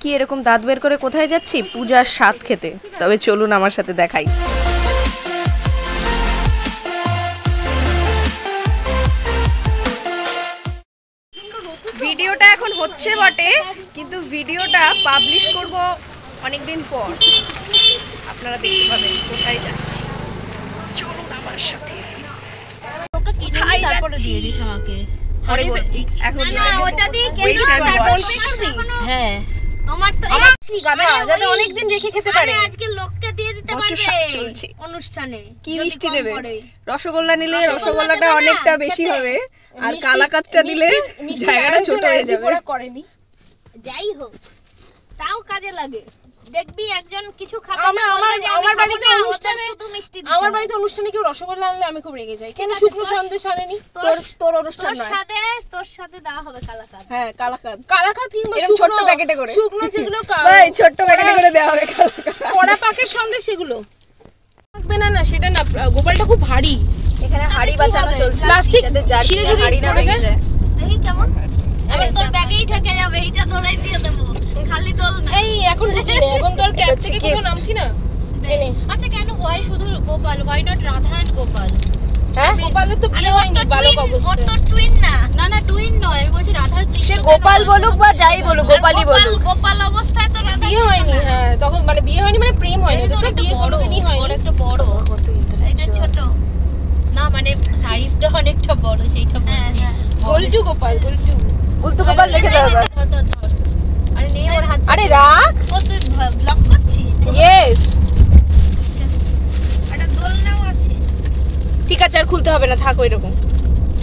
কি এরকম দাঁত বের করে কোথায় যাচ্ছি? পূজার স্বাদ খেতে। তবে চলুন আমার সাথে দেখাই। ভিডিওটা এখন হচ্ছে বটে, কিন্তু ভিডিওটা পাবলিশ করব অনেকদিন পর। আপনারা দেখতে পাবেন কোথায় যাচ্ছি। চলুন আমার সাথে। তারপরে দিয়ে দিস আমাকে। এখন ওটা দিয়ে কেন হ্যাঁ তোমার তো গাধা যাতে অনেক দিন রেখে খেতে পারে। আজকে লোককে দিয়ে দিতে পারবে অনুষ্ঠানে। কি মিষ্টি নেবে? রসগোল্লা নিলে রসগোল্লাটা অনেকটা বেশি হবে, আর কালাকাতটা দিলে জায়গাটা ছোট হয়ে যাবে। করেনি যাই হোক, তাও কাজে লাগে। দেখবি একজন কিছু খাবে না। আমার বাড়িতে অনুষ্ঠানে শুধু মিষ্টি দিতে। আমার বাড়িতে অনুষ্ঠানে কেউ রসগোল্লা আনলে আমি খুব রেগে যাই। কেন শুকনো সন্দেশ আনেনি? তোর অনুষ্ঠান নয়, তোর সাথে দেওয়া হবে কালাকাত। হ্যাঁ কালাকাত কিংবা ছোট প্যাকেটে করে, শুকনো যেগুলো ভাই ছোট প্যাকেটে করে দেওয়া হবে কালাকাত। কড়া পাকের সন্দেশ সেগুলো থাকবে না। না সেটা না, গোপালটা খুব ভারী। এখানে হাড়ি বাঁচানো চলছে, প্লাস্টিক ছিঁড়ে যদি হাড়ি না ভেঙে যায়। দেখি কেমন আবার তোর ব্যাগেই থেকে যাবে। এইটা ধরেই দিয়ে দেব, খালি দোল না। এই এখন এখন তোর ক্যাব থেকে কোনো নামছি না। আচ্ছা কেন হয় শুধু Gopal? Why not Radha and Gopal? হ্যাঁ গোপালের তো বিয়ে হয়নি বালক অবস্থায়। ওর তো টুইন না। না না টুইন নয়, আমি বলছি রাধা কৃষ্ণ। গোপাল বলুক বা যাই বলুক, গোপালই বলুক। গোপাল অবস্থায় তো রাধা বিয়ে হয়নি। হ্যাঁ তখন মানে বিয়ে হয়নি মানে প্রেম হয়নি। তো বিয়ে কোনোদিনই হয়নি। ওর একটা বড়, এটা ছোট না, মানে সাইজটা অনেকটা বড়, সেইটা বলছি। গোলটু গোপাল, গোলটু গোপাল লিখে দাও। আরে নে ওর হাত। আরে রাখ। ও তুই ব্লক করছিস? ইয়েস। এটা দোলনাও আছে। ঠিক আছে, আর খুলতে হবে না, থাক ওইরকম।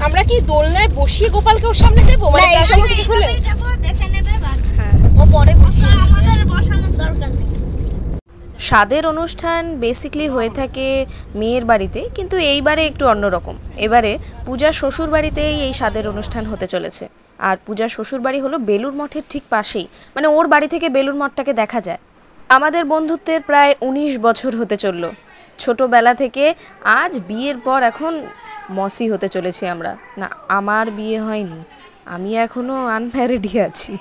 আমরা কি দোলনায় বসিয়ে গোপালকে ওর সামনে দেব? মানে এই সময় কি খুলে দেব? দেখে নেবে বাস। হ্যাঁ ও পরে বসে, আমাদের বসানোর দরকার নেই। স্বাদের অনুষ্ঠান বেসিক্যালি হয়ে থাকে মেয়ের বাড়িতে, কিন্তু এইবারে একটু অন্যরকম। এবারে পূজার শ্বশুর বাড়িতেই এই স্বাদের অনুষ্ঠান হতে চলেছে। আর পূজার শ্বশুর বাড়ি হলো বেলুর মঠের ঠিক পাশেই, মানে ওর বাড়ি থেকে বেলুর মঠটাকে দেখা যায়। আমাদের বন্ধুত্বের প্রায় 19 বছর হতে চলল। ছোটোবেলা থেকে আজ বিয়ের পর এখন মসি হতে চলেছি আমরা। না, আমার বিয়ে হয়নি, আমি এখনও আনম্যারিডই আছি।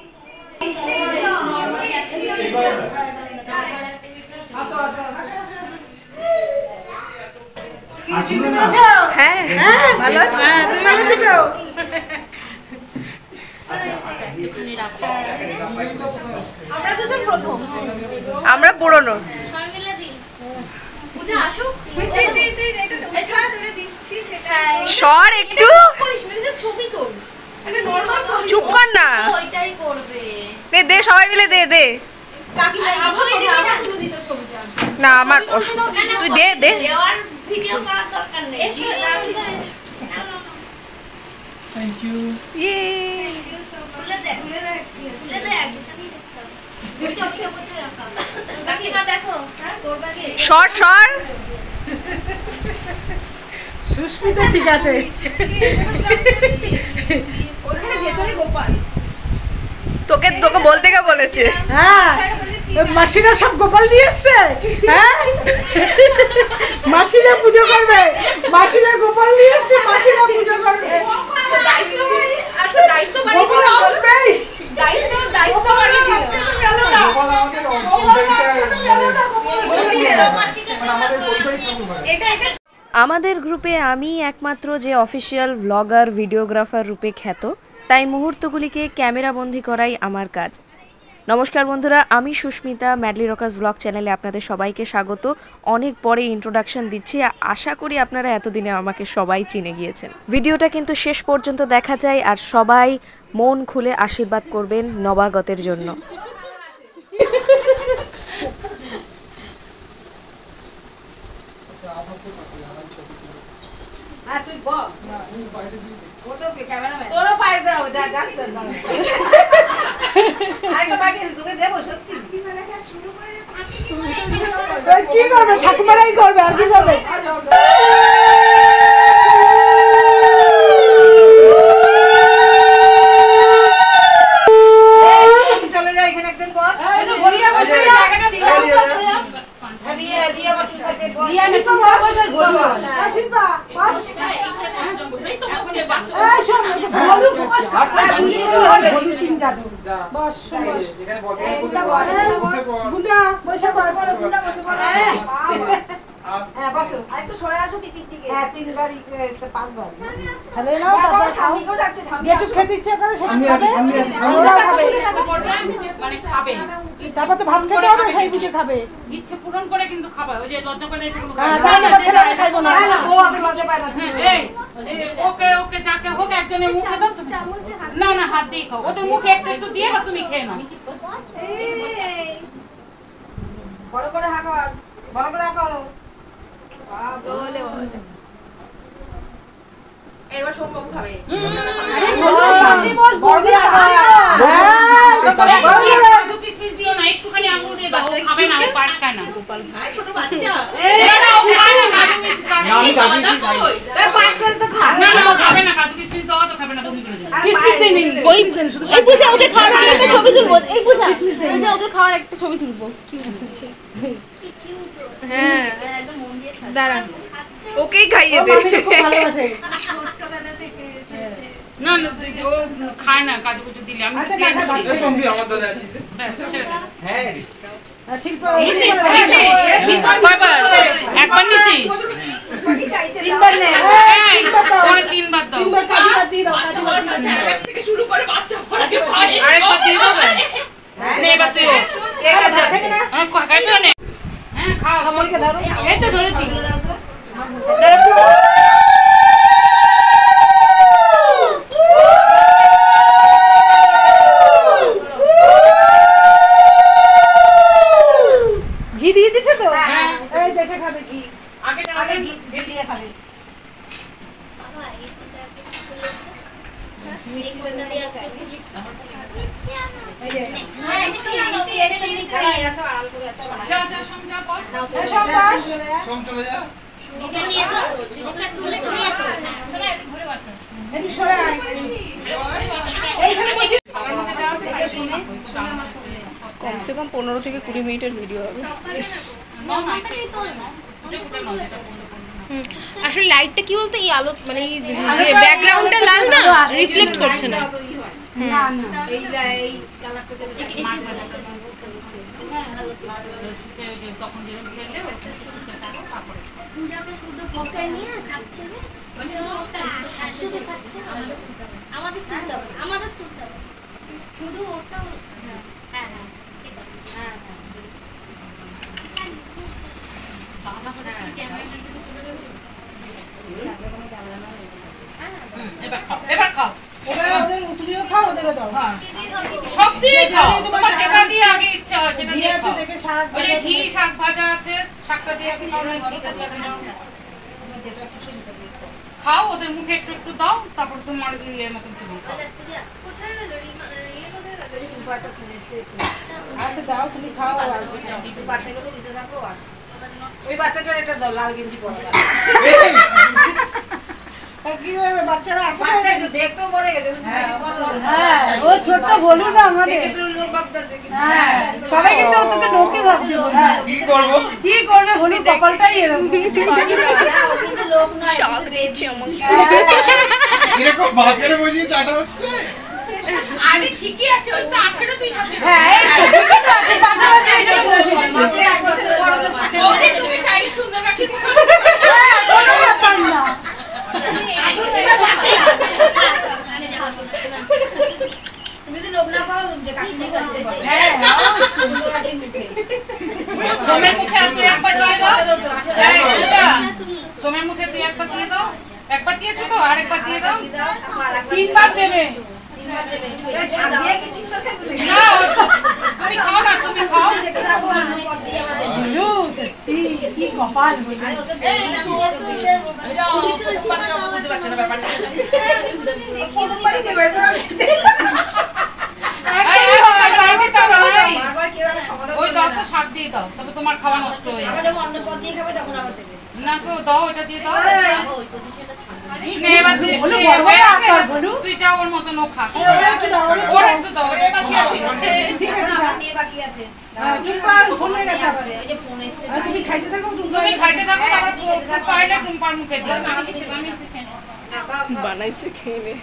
হ্যাঁ ভালো আছো? তুমি ভালো আছো তো? আমরা দুজন প্রথম, আমরা পুরনো। পূজা আসুক। সর একটু, ছবি তোল, একটা নরমাল ছবি। চুপ কর না, ওইটাই করবে। দে সবাই মিলে দে। কাকিমা তুই দিবি না? তুই দিতে ছবি চান না আমার তুই দে দেওয়ার ভিডিও করার দরকার নেই। Thank you. ইয়ে খুলে দেখ খুলে দেখ। ওইটা কোথায় রাখা? কাকিমা দেখো, তোর ব্যাগে সর সুস্মিতা ঠিক আছে। ওখানে ভেতরে গোপাল। তোকে বলতে কে বলেছে? হ্যাঁ মাসিরা সব গোপাল নিয়ে এসছে। হ্যাঁ মাসিরা পুজো করবে, মাসিরা গোপাল নিয়ে এসছে, মাসিরা পুজো করবে। আচ্ছা দায়িত্ব বাড়ি গোপাল আসবেই। দায়িত্ব বাড়ি দিল। গোপাল আমাদের আমাদের গ্রুপে আমি একমাত্র যে অফিসিয়াল ভ্লগার ভিডিওগ্রাফার রূপে খ্যাত, তাই মুহূর্তগুলিকে ক্যামেরাবন্দি করাই আমার কাজ। নমস্কার বন্ধুরা, আমি সুস্মিতা, ম্যাডলি রকার্স ব্লগ চ্যানেলে আপনাদের সবাইকে স্বাগত। অনেক পরে ইন্ট্রোডাকশন দিচ্ছি, আশা করি আপনারা এতদিনে আমাকে সবাই চিনে গিয়েছেন। ভিডিওটা কিন্তু শেষ পর্যন্ত দেখা যায়, আর সবাই মন খুলে আশীর্বাদ করবেন নবাগতের জন্য। তোরও পায়ে দাও, যা আরেকটা বাটি আছে তোকে দেবো। সত্যি কি করবে? ঠাকুমারাই করবে, আর কি করবে? চলে যায়, এখানে একজন বস। তারপর তো ভাত খেতে হবে, সেই বুঝে খাবে। ইচ্ছে পূরণ করে কিন্তু খাবা, ওই যে লজ্জা করে একটু খাইবো না, ওকে ওকে যাকে হোক একজনের মুখে দাও। না না হাত দিয়ে খাও, ওদের মুখে একটু একটু দিয়ে বা তুমি খেয়ে নাও। বড় করে হাঁকা, বড় করে হাঁকা। এবার সোমবাবু খাবে। কাজু কিশমিশ দিও না, একটুখানি আঙুল দিয়ে দাও, খাবে না, ও পায়েস খায় না। গোপাল ভাই ছোট বাচ্চা, না ও খায় না কাজু কিশমিশ, না না ও খাবে না, কাজু কিশমিশ দাও তো খাবে না, বমি করে দেবে। কিসমিস দেই নেই, ওই এই বুঝা ওকে খাওয়ার একটা ছবি তুলবো, এই বুঝা বুঝা ওকে খাওয়ার একটা ছবি তুলবো। হ্যাঁ একদম মন দিয়ে দাঁড়া, ওকেই খাইয়ে দে। খুব ভালোবাসে। না না ও খায় না কাজু কুচু দিলে, আমি আচ্ছা, প্লেন টাকা করি। দাও। সঙ্গী আমার দাদা আছে ব্যাস, ছেড়ে দে। হ্যাঁ শিল্পা বাবা একবার নিছি, তিনবার নে, এই, পরে তিনবার দাও, তিনবার কাজু বাদ দিয়ে দাও, কাজু বাদ দিয়ে দাও। থেকে শুরু করে বাচ্চা পড়াকে ভাই আরেকবার দিয়ে দেবে। নে এবার তুই খাইবে না? কাটবে না। হ্যাঁ খাও, আমাকে দাও। এই তো ধরেছি। ঘি দিয়েছিস তো? এই দেখে খাবে ঘি। আগে ঘি দিয়ে খাবে। যা যা সমঝা বস। সব বাস। সোম চলে যা এদিকে সরে আয়। এইখানে বসে। কমসে কম 15 থেকে 20 মিনিটের ভিডিও হবে। আসলে লাইটটা কি বলতো, এই আলো মানে এই ব্যাকগ্রাউন্ডটা লাল না, রিফ্লেক্ট করছে না। না না। তখন যেরকম খেলে তারপরে পূজাকে শুধু পকে নিয়ে খাচ্ছে রে, শুধু খাচ্ছে, আমাদের তুলতে হবে, আমাদের তুলতে হবে শুধু ওটা। হ্যাঁ হ্যাঁ ঠিক আছে, হ্যাঁ হ্যাঁ এবার খাও, ওদের তুমিও খাও, ওদেরও দাও। সব দিয়ে খাও, তোমার যেটা দিয়ে আগে ইচ্ছা হয় সেটা ঘি দিয়ে আছে খাও। দেখে শাক ওই যে ঘি শাক ভাজা আছে, শাকটা দিয়ে আপনি খাও, ঘিটা দিয়ে খাও। খাও, ওদের মুখে একটু একটু দাও, তারপর তোমার ইয়ের মতন তুমি খাও। কোথায় গেল ইয়ে, কোথায় গেল? আচ্ছা দাও, তুমি খাও। আর বাচ্চাগুলো দিতে থাকো, আস ওই বাচ্চাটার একটা দাও, লাল গেঞ্জি পরা। কি হবে, বাচ্চারা আসে না? বাচ্চা একটু দেখতেও পড়ে গেছে। হ্যাঁ, ও ছোট্ট বলু না আমাদের। লোক ভাবতেছে হ্যাঁ, সবাই কিন্তু তোকে লোকে ভাবছে। হ্যাঁ, কি করবো কি করবে হলুদ কপালটাই এরকম। কিন্তু লোক নয়, শাক দিচ্ছে আমাকে। এরকম বাজারে বসিয়ে চাটা হচ্ছে আরে ঠিকই আছে, ওই তো 18 তুই সাথে হ্যাঁ, এই তো ঠিকই তো আছে, পাশাপাশি এসে বসেছি। মাথায় এক বছর বড় তো পাশে ওদের তুমি চাইলে সুন্দর রাখির মুখে হ্যাঁ, কোনো ব্যাপার না। তুমি যদি লোক না পাও যে কাকিমা করতে পারো। হ্যাঁ, সুন্দর কাকির মুখে। সোমের মুখে আর তুই একবার দিয়ে দাও। এই, এটা, সোমের মুখে তুই একবার দিয়ে দাও। একবার দিয়েছো তো, আরেকবার দিয়ে দাও। তিনবার দেবে। শাক দিয়ে কি তিনবার খাবে? না, তুমি খাও না, তুমি খাও। বলু, সত্যি কি কপাল বলু। প্রথমবারই যে বের করা ওই দাও তো শাক দিয়ে দাও, তবে তোমার খাওয়া নষ্ট হয়ে যাবে। যখন অন্য পদ দিয়ে খাবে তখন আবার দেবে। না তো দাও, এটা দিয়ে দাও। নে, এবার তুই তুই যা ওর মতন ও খা। ওর একটু দাও, তুমি খাইতে থাকো, তুমি খাইতে থাকো, তারপর পাইলে টুম্পার মুখে দিও। বানাইছে খেয়ে নে।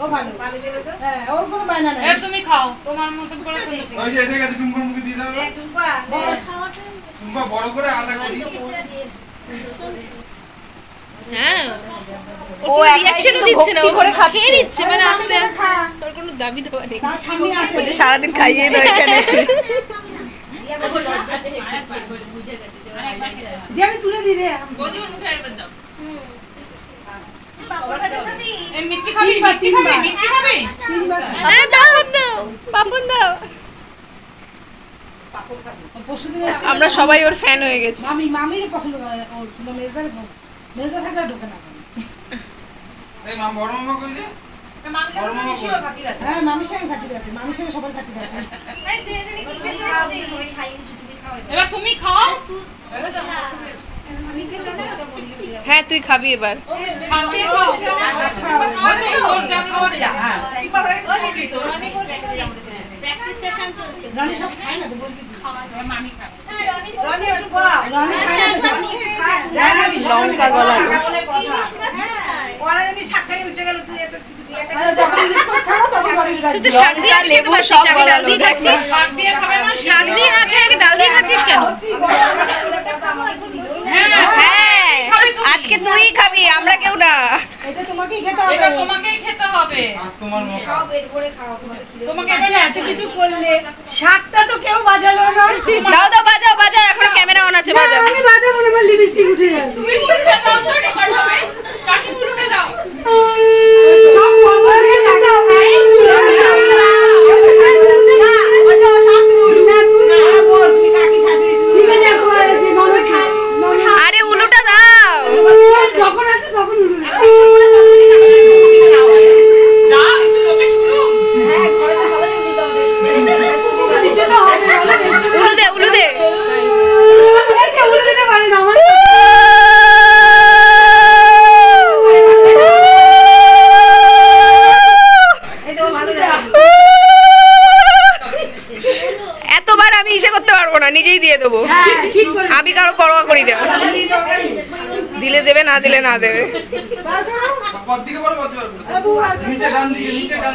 ও ভালো, হ্যাঁ, ওর কোনো বায়না নেই। তুমি খাও তোমার মতন করে তুমি খাও। ওই যে এসে গেছে টুম্পার মুখে দিয়ে দাও। টুম্পা বড় করে আটা করি। হ্যাঁ ও রিঅ্যাকশনও দিচ্ছে না, ও করে খাচ্ছে দিচ্ছে মানে আস্তে আস্তে তোর কোনো দাবি দেওয়া নেই তার ঠাম্মি আছে। বলছে সারাদিন খাইয়ে দাও এখানে। দিয়ে আমি তুলে দিই রে। বৌদি ওর মুখে একবার দাও। এই মিষ্টি খাবি, মিষ্টি খাবি, মিষ্টি খাবি? পাপন দাও। পরশুদিন আমরা সবাই ওর ফ্যান হয়ে গেছি। মামির পছন্দ করে ওর, তোমার মেজদার থাকলে ঢোকে না। এই মা বড় মামা কইলে? বড় মামা কইলে? হ্যাঁ, মামির সঙ্গে খাতির আছে, মামির সঙ্গে সবার খাতির আছে। এবার তুমি খাও। হ্যাঁ তুই খাবি এবার। শান্তি খাও। প্র্যাকটিস সেশন চলছে রনি সব খায় না তো, বলবি মামি খাও। রনি খায় না তো, রনি লঙ্কা গলা। যখন রিসপন্স খাবো তখন রনির গাছ তুই শাক দিয়ে লেবু সব ডাল দিয়ে খাচ্ছিস? শাক দিয়ে খাবে না? শাক দিয়ে না খেয়ে আগে ডাল দিয়ে খাচ্ছিস কেন? হ্যাঁ আজকে তুই খাবি, আমরা কেউ না। এটা তোমাকেই খেতে হবে। এটা তোমাকেই খেতে হবে। আজ তোমার মকা। তোমাকে আচ্ছা, এত কিছু করলে শাকটা তো কেউ বাজালো না। দাও দাও বাজাও বাজাও, এখন ক্যামেরা অন আছে, বাজাও। আমি বাজাবো না, আমার লিপস্টিক উঠে যাবে। তুমি উল্টে দাও তো রেকর্ড হবে। কাটি উল্টে দাও। সব কর্মসূচি দাও। আরে উলুটা দাও। যখন আসে তখন দাও একটু লোকে শুনুক। উলু দে উলু দে। দিতে পারে না আমার। এতবার আমি ইসে করতে পারবো না, নিজেই দিয়ে দেবো। আমি কারো পরোয়া করি না, দিলে দেবে না দিলে না দেবে। পথ দিকে বড় পথ দিকে নিচে ডান দিকে, নিচে ডান।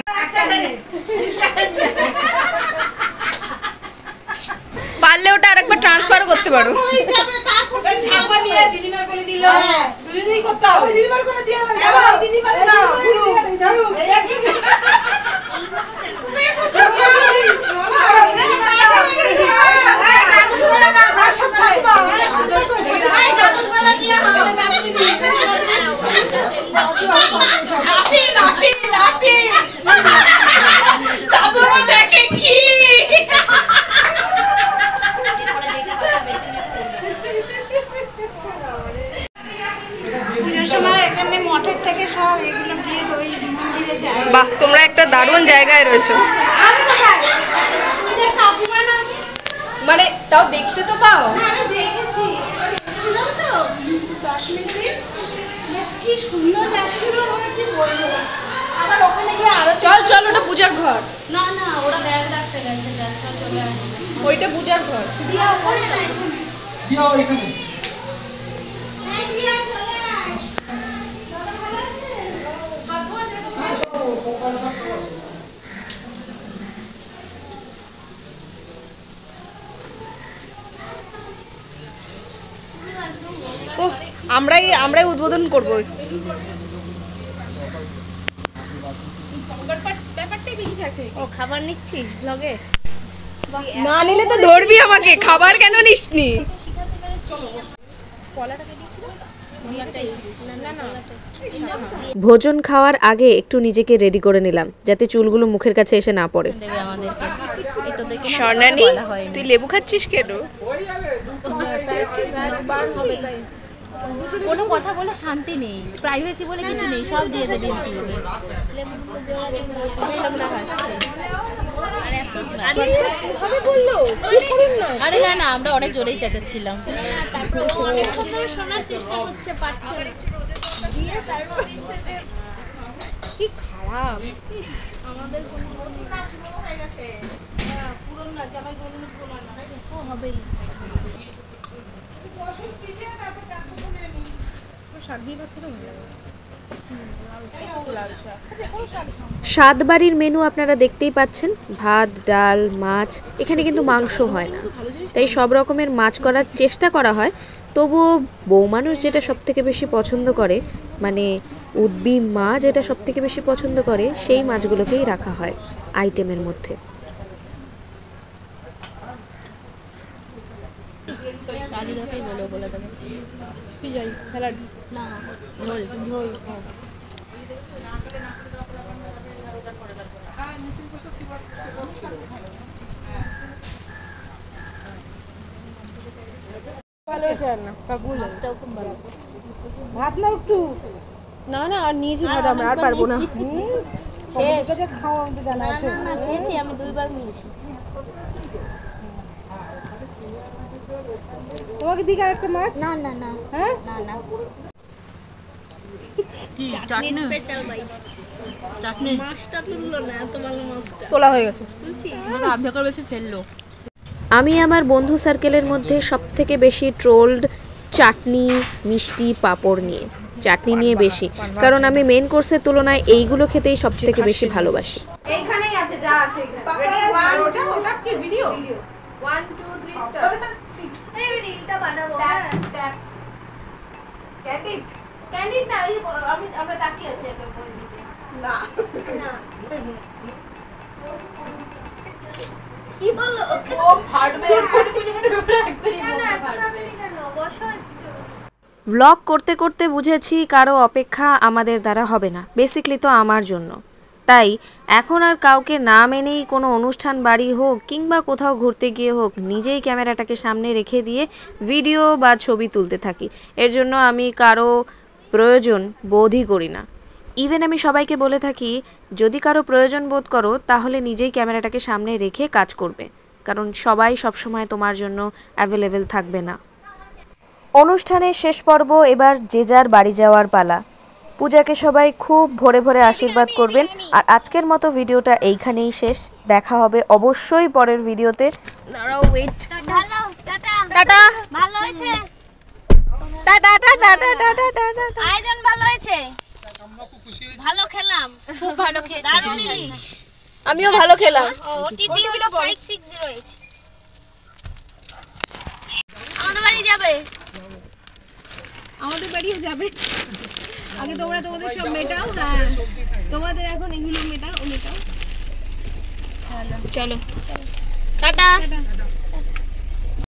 পারলে ওটা আরেকবার ট্রান্সফারও করতে পারো। দেখে কি বাহ, তোমরা একটা দারুণ জায়গায় রয়েছো। মানে তাও দেখতে তো পাও। চল চল, ওটা পূজার ঘর। না না ওরা ব্যাগ রাখতে গেছে যাত্রা চলে আসবে ওইটা পূজার ঘর। ও আমরাই উদ্বোধন করব। ও খাবার নিচ্ছিস ব্লগে না নিলে তো ধরবি আমাকে, খাবার কেন নিসনি? ভোজন খাওয়ার আগে একটু নিজেকে রেডি করে নিলাম, যাতে চুলগুলো মুখের কাছে এসে না পড়ে। দেবে আমাদেরকে এই তোদেরকে স্বর্ণানী, তুই লেবু খাচ্ছিস কেন? কোনো কথা বলে শান্তি নেই, প্রাইভেসি বলে কিছু নেই, সব দিয়ে দেবে ইউটিউবে। আরে না না, আমরা অনেক জোরেই চেঁচাচ্ছিলাম। অনেকক্ষণ ধরে শোনার চেষ্টা করছে, পারছে না। দিয়ে তারপর দিচ্ছে যে কি খারাপ। ইস, আমাদের কোনো নাচ হয়ে গেছে। হ্যাঁ, পুরো না, জামাই কোনো পুরো না। ও হবেই। স্বাদবাড়ির মেনু আপনারা দেখতেই পাচ্ছেন, ভাত, ডাল, মাছ। এখানে কিন্তু মাংস হয় না, তাই সব রকমের মাছ করার চেষ্টা করা হয়। তবুও বউ মানুষ যেটা সব থেকে বেশি পছন্দ করে, মানে উডবি মা যেটা সব থেকে বেশি পছন্দ করে, সেই মাছগুলোকেই রাখা হয় আইটেমের মধ্যে। ভালো হয়েছে রান্না, কাকু মাছটাও খুব ভালো। ভাত নাও একটু। না না, আর নিয়েছি ভাত, আমরা আর পারবো না। শেষ খাওয়া আমাদের জানা আছে। না খেয়েছি, আমি 2 বার নিয়েছি। তোমাকে দিক আর একটা মাছ। না না না, হ্যাঁ না না, চাটনি স্পেশাল ভাই। চাটনি মাছটা তুললো না, এত ভালো মাছটা তোলা হয়ে গেছে। তুলছিস? আধা করে বেশি ফেললো। আমি আমার বন্ধু সার্কেলের মধ্যে সবথেকে বেশি ট্রোলড চাটনি, মিষ্টি, পাঁপড় নিয়ে। চাটনি নিয়ে বেশি, কারণ আমি মেন কোর্সের তুলনায় এইগুলো খেতেই সবথেকে বেশি ভালোবাসি। এইখানেই আছে, যা আছে এখানে। ওটা ওটা কি ভিডিও? 1 2 3 স্টার্ট। এই রিলটা বানাবো। ট্যাপস ক্যান্ডিড ক্যান্ডিড না, এই আমরা তাকিয়ে আছি একটা বই দিতে। না না, কি বললো? ও ফাটবে। না না, কেন বসো। ভ্লগ করতে করতে বুঝেছি কারো অপেক্ষা আমাদের দ্বারা হবে না, বেসিকলি তো আমার জন্য। তাই এখন আর কাউকে না মেনেই কোনো অনুষ্ঠান বাড়ি হোক কিংবা কোথাও ঘুরতে গিয়ে হোক, নিজেই ক্যামেরাটাকে সামনে রেখে দিয়ে ভিডিও বা ছবি তুলতে থাকি। এর জন্য আমি কারো প্রয়োজন বোধই করি না। ইভেন আমি সবাইকে বলে থাকি, যদি কারো প্রয়োজন বোধ করো তাহলে নিজেই ক্যামেরাটাকে সামনে রেখে কাজ করবে, কারণ সবাই সবসময় তোমার জন্য অ্যাভেলেবেল থাকবে না। অনুষ্ঠানের শেষ পর্ব, এবার যে যার বাড়ি যাওয়ার পালা। পূজাকে সবাই খুব ভরে ভরে আশীর্বাদ করবেন। আর আজকের মতো ভিডিওটা এইখানেই শেষ। দেখা হবে অবশ্যই পরের ভিডিওতে। দাঁড়াও, ওয়েট। ভালো, টাটা টাটা। ভালো হয়েছে, টাটা টাটা টাটা টাটা। আয়োজন ভালো হয়েছে, ভালো খেলাম, খুব ভালো খেয়েছি, দারুণ ইলিশ। আমিও ভালো খেলাম। ওটিপি হলো 5608। আমাদের বাড়ি যাবে, আমাদের বাড়িও যাবে। আগে তোমরা তোমাদের সব মেটাও। হ্যাঁ, তোমাদের এখন এগুলো মেটাও, ও মেটাও। চলো। টাটা।